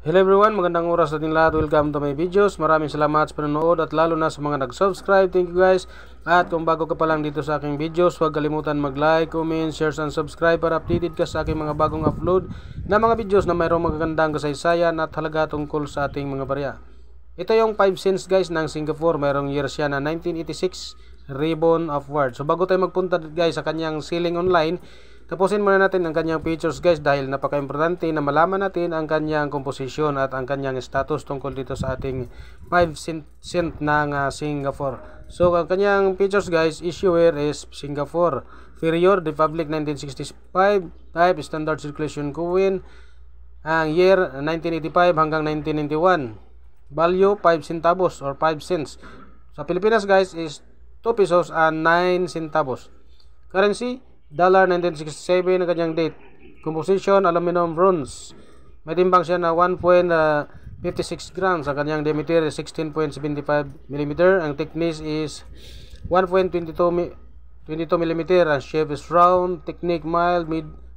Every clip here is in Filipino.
Hello everyone, magandang oras sa ating lahat. Welcome to my videos. Maraming salamat sa panonood at lalo na sa mga nag-subscribe. Thank you guys. At kung bago ka pa lang dito sa aking videos, huwag kalimutan mag-like, comment, share, and subscribe para updated ka sa aking mga bagong upload na mga videos na mayroong magagandang kasaysayan at halaga tungkol sa ating mga barya. Ito yung 5 cents guys ng Singapore. Mayroong year siya na 1986, ribbon of word. So bago tayo magpunta guys sa kanyang selling online, tapusin muna natin ang kanyang features guys dahil napaka-importante na malaman natin ang kanyang komposisyon at ang kanyang status tungkol dito sa ating 5 cent ng Singapore. So ang kanyang features guys, issuer is Singapore, period Republic 1965, type standard circulation coin, ang year 1985 hanggang 1991, value 5 centavos or 5 cents. Sa Pilipinas guys is 2 pesos and 9 centavos. Currency dollar 1967 ang kanyang date. Composition aluminum bronze. May timbang siya na 1.56 grams. Ang kanyang diameter is 16.75 mm. Ang thickness is 1.22 mm. Ang shape is round. Technique mild.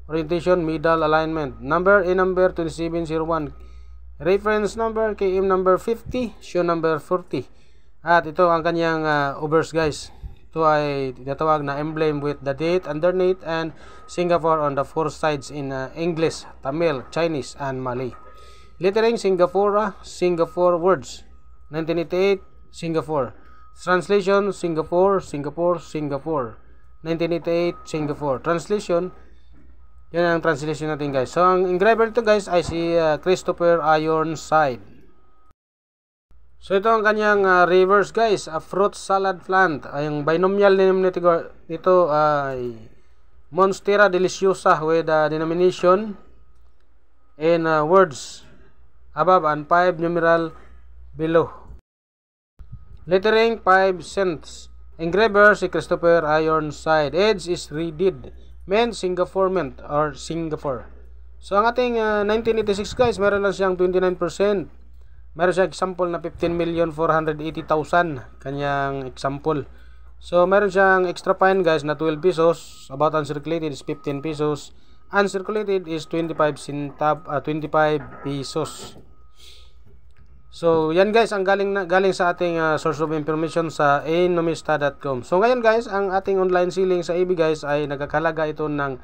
Orientation middle alignment. Number A number 2701. Reference number KM number 50. Show number 40. At ito ang kanyang overs guys. Ito ay tinatawag na emblem with the date underneath and Singapore on the four sides in English, Tamil, Chinese, and Malay. Lettering Singapore, Singapore words. 1988, Singapore. Translation Singapore, Singapore, Singapore. 1988, Singapore. Translation, yan ang translation natin guys. So ang engraver ito guys ay si Christopher Ironside. So ito ang kanyang reverse guys, a fruit salad plant. Ang binomial name nito ay Monstera deliciosa with denomination in words above and 5 numeral below. Lettering 5 cents. Engraver si Christopher Ironside. Edge is redid. Mint Singapore mint or Singapore. So ang ating 1986 guys, meron lang siyang 29%. Meron siya example na 15,480,000 kanyang example. So meron siyang extra fine guys na 12 pesos. About uncirculated is 15 pesos. Uncirculated is 25 pesos. So yan guys ang galing sa ating source of information sa enomista.com. So ngayon guys, ang ating online selling sa AB guys ay nagkakalaga ito ng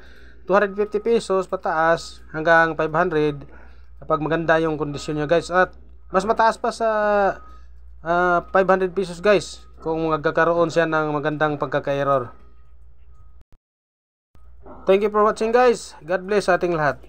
250 pesos pataas hanggang 500 kapag maganda yung kondisyon niya guys. At mas mataas pa sa 500 pesos guys kung magkakaroon siya ng magandang pagkaka-error. Thank you for watching guys. God bless sa ating lahat.